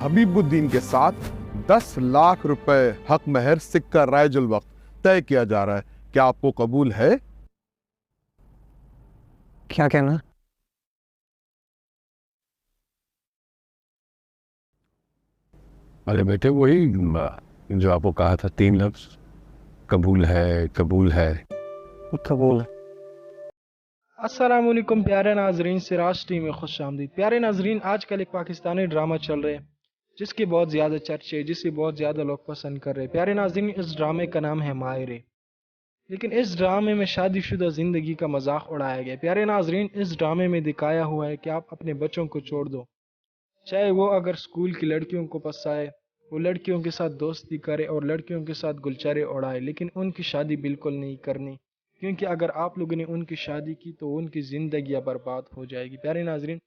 हबीबुद्दीन के साथ 10 लाख रुपए हक महर सिक्का रायजुल वक्त तय किया जा रहा है। क्या आपको कबूल है? क्या कहना? अरे बेटे वही जो आपको कहा था 3 लफ्ज, कबूल है कबूल है। कबूल। अस्सलाम वालेकुम प्यारे नाजरीन, सिराज टीवी में खुश आमदीद। प्यारे नाजरीन, आजकल एक पाकिस्तानी ड्रामा चल रहे हैं जिसके बहुत ज़्यादा चर्चे, जिसे बहुत ज़्यादा लोग पसंद कर रहे हैं। प्यारे नाजरीन, इस ड्रामे का नाम है मायरे। लेकिन इस ड्रामे में शादीशुदा ज़िंदगी का मजाक उड़ाया गया। प्यारे नाजरीन, इस ड्रामे में दिखाया हुआ है कि आप अपने बच्चों को छोड़ दो, चाहे वो अगर स्कूल की लड़कियों को पसंद आए, वो लड़कियों के साथ दोस्ती करे और लड़कियों के साथ गुलचारे उड़ाए, लेकिन उनकी शादी बिल्कुल नहीं करनी, क्योंकि अगर आप लोगों ने उनकी शादी की तो उनकी ज़िंदगी बर्बाद हो जाएगी। प्यारे नाजरीन,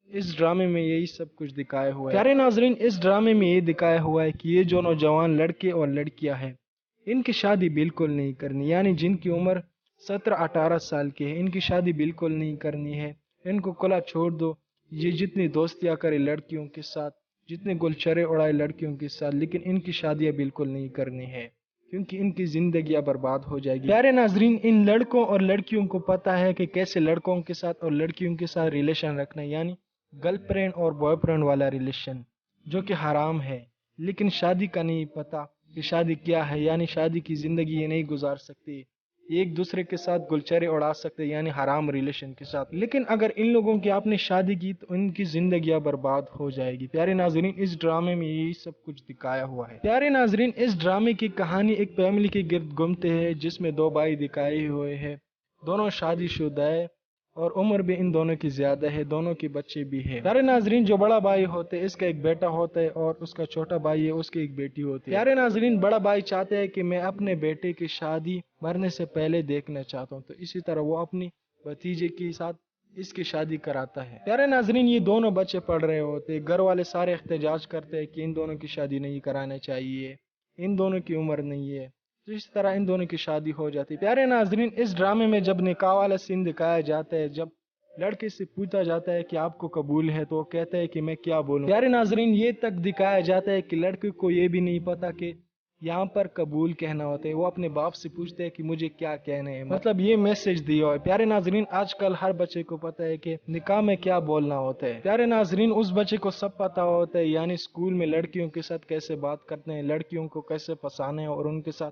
इस ड्रामे में यही सब कुछ दिखाया हुआ है। प्यारे नाजरीन, इस ड्रामे में ये दिखाया हुआ है कि ये जो नौजवान लड़के और लड़कियां हैं, इनकी शादी बिल्कुल नहीं करनी, यानी जिनकी उम्र 17-18 साल की है, इनकी शादी बिल्कुल नहीं करनी है। इनको खुला छोड़ दो, ये जितनी दोस्तियां करे लड़कियों के साथ, जितने गुलछरे उड़ाए लड़कियों के साथ, लेकिन इनकी शादियां बिल्कुल नहीं करनी है, क्योंकि इनकी जिंदगियां बर्बाद हो जाएगी। प्यारे नाजरीन, इन लड़कों और लड़कियों को पता है कि कैसे लड़कों के साथ और लड़कियों के साथ रिलेशन रखना है, यानी गर्लफ्रेंड और बॉयफ्रेंड वाला रिलेशन, जो कि हराम है। लेकिन शादी का नहीं पता कि शादी क्या है, यानी शादी की जिंदगी ये नहीं गुजार सकती, ये एक दूसरे के साथ गुलचरे उड़ा सकते, यानी हराम रिलेशन के साथ। लेकिन अगर इन लोगों की आपने शादी की तो इनकी जिंदगियां बर्बाद हो जाएगी। प्यारे नाजरीन, इस ड्रामे में यही सब कुछ दिखाया हुआ है। प्यारे नाजरीन, इस ड्रामे की कहानी एक फैमिली के गिर्द घूमते है, जिसमें 2 भाई दिखाए हुए हैं। दोनों शादीशुदा है और उम्र भी इन दोनों की ज्यादा है, दोनों के बच्चे भी है। प्यारे नाजरीन, जो बड़ा भाई होते है इसका एक बेटा होता है और उसका छोटा भाई है, उसकी एक बेटी होती है। प्यारे नाजरीन, बड़ा भाई चाहते हैं कि मैं अपने बेटे की शादी मरने से पहले देखना चाहता हूँ, तो इसी तरह वो अपनी भतीजे के साथ इसकी शादी कराता है। प्यारे नाजरीन, ये दोनों बच्चे पढ़ रहे होते, घर वाले सारे एहतजाज करते हैं कि इन दोनों की शादी नहीं कराना चाहिए, इन दोनों की उम्र नहीं है, तो इस तरह इन दोनों की शादी हो जाती है। प्यारे नाजरीन, इस ड्रामे में जब निकाह वाला सीन दिखाया जाता है, जब लड़के से पूछा जाता है कि आपको कबूल है, तो वो कहता है कि मैं क्या बोलूं। प्यारे नाजरीन, ये तक दिखाया जाता है कि लड़के को ये भी नहीं पता कि यहाँ पर कबूल कहना होता है। वो अपने बाप से पूछते हैं कि मुझे क्या कहना है, मतलब ये मैसेज दिया है। प्यारे नाजरीन, आजकल हर बच्चे को पता है कि निकाह में क्या बोलना होता है। प्यारे नाजरीन, उस बच्चे को सब पता होता है, यानी स्कूल में लड़कियों के साथ कैसे बात करते हैं, लड़कियों को कैसे फंसाना है और उनके साथ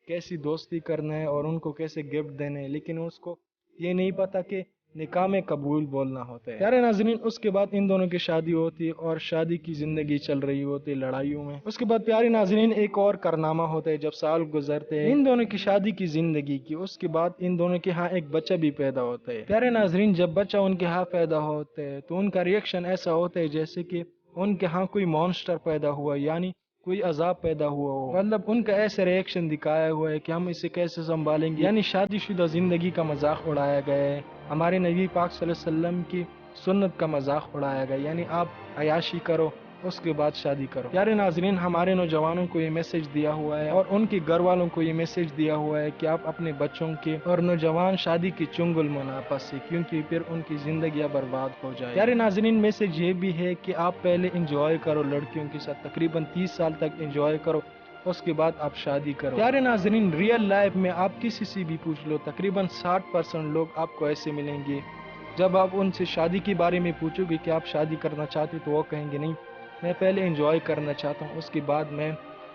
कैसी दोस्ती करना है और उनको कैसे गिफ्ट देने हैं, लेकिन उसको ये नहीं पता कि निकाह में कबूल बोलना होता है। प्यारे नाज़रीन, उसके बाद इन दोनों की शादी होती है और शादी की जिंदगी चल रही होती है लड़ाइयों में। उसके बाद प्यारे नाज़रीन, एक और कारनामा होता है, जब साल गुजरते हैं इन दोनों की शादी की जिंदगी की, उसके बाद इन दोनों के यहाँ एक बच्चा भी पैदा होता है। प्यारे नाज़रीन, जब बच्चा उनके यहाँ पैदा होता है तो उनका रिएक्शन ऐसा होता है जैसे कि उनके यहाँ कोई मॉन्स्टर पैदा हुआ, यानी कोई अजाब पैदा हुआ हो। मतलब उनका ऐसे रिएक्शन दिखाया हुआ है कि हम इसे कैसे संभालेंगे, यानी शादीशुदा जिंदगी का मजाक उड़ाया गया है। हमारे नबी पाक सल्लल्लाहु अलैहि वसल्लम की सुन्नत का मजाक उड़ाया गया, यानी आप अयाशी करो उसके बाद शादी करो। प्यारे नाजरीन, हमारे नौजवानों को ये मैसेज दिया हुआ है और उनके घर वालों को ये मैसेज दिया हुआ है कि आप अपने बच्चों के और नौजवान शादी की चुंगल मुनाफा से, क्योंकि फिर उनकी जिंदगियां बर्बाद हो जाए। प्यारे नाजरीन, मैसेज ये भी है कि आप पहले इंजॉय करो लड़कियों के साथ, तकरीबन 30 साल तक इंजॉय करो, उसके बाद आप शादी करो। प्यारे नाजरीन, रियल लाइफ में आप किसी से भी पूछ लो, तकरीबन 60% लोग आपको ऐसे मिलेंगे, जब आप उनसे शादी के बारे में पूछोगे कि आप शादी करना चाहते तो वो कहेंगे नहीं, मैं पहले एंजॉय करना चाहता हूँ, उसके बाद मैं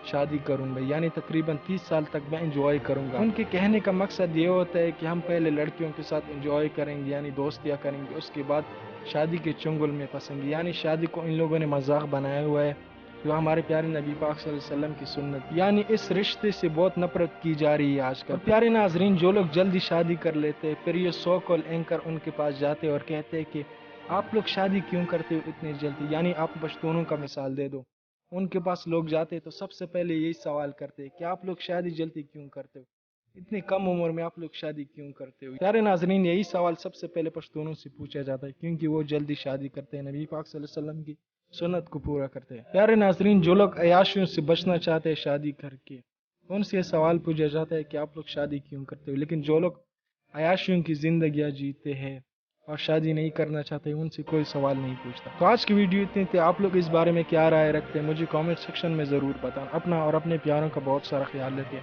शादी करूंगा, यानी तकरीबन 30 साल तक मैं एंजॉय करूंगा। उनके कहने का मकसद ये होता है कि हम पहले लड़कियों के साथ एंजॉय करेंगे, यानी दोस्तियाँ करेंगे, उसके बाद शादी के चुंगल में फंसेंगे। यानी शादी को इन लोगों ने मजाक बनाया हुआ है, जो हमारे प्यारे नबी पाक सल्लल्लाहु अलैहि वसल्लम की सुन्नत, यानी इस रिश्ते से बहुत नफरत की जा रही है आजकल। प्यारे नाजरीन, जो लोग जल्दी शादी कर लेते हैं, फिर ये सो कॉल एंकर उनके पास जाते हैं और कहते हैं कि आप लोग शादी क्यों करते हो इतनी जल्दी, यानी आप पश्तूनों का मिसाल दे दो। उनके पास लोग जाते तो सबसे पहले यही सवाल करते हैं कि आप लोग शादी जल्दी क्यों करते हो, इतनी कम उम्र में आप लोग शादी क्यों करते हो। प्यारे नाजरीन, यही सवाल सबसे पहले पश्तूनों से पूछा जाता है, क्योंकि वो जल्दी शादी करते हैं, नबी पाक सल्लल्लाहु अलैहि वसल्लम की सुन्नत को पूरा करते हैं। प्यारे नाजरीन, जो लोग अयाशियों से बचना चाहते हैं शादी करके, उनसे ये सवाल पूछा जाता है कि आप लोग शादी क्यों करते हो। लेकिन जो लोग अयाशियों की जिंदगियां जीते हैं, اور شادی نہیں کرنا چاہتے ان سے کوئی سوال نہیں پوچھتا. تو آج کی ویڈیو اتنی تھی. آپ لوگ اس بارے میں کیا رائے رکھتے ہیں مجھے کامنٹ سیکشن میں ضرور بتائیں. اپنا اور اپنے پیاروں کا بہت سارا خیال رکھیں.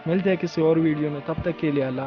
ملتے ہیں کسی اور ویڈیو میں. تب تک کے لیے اللہ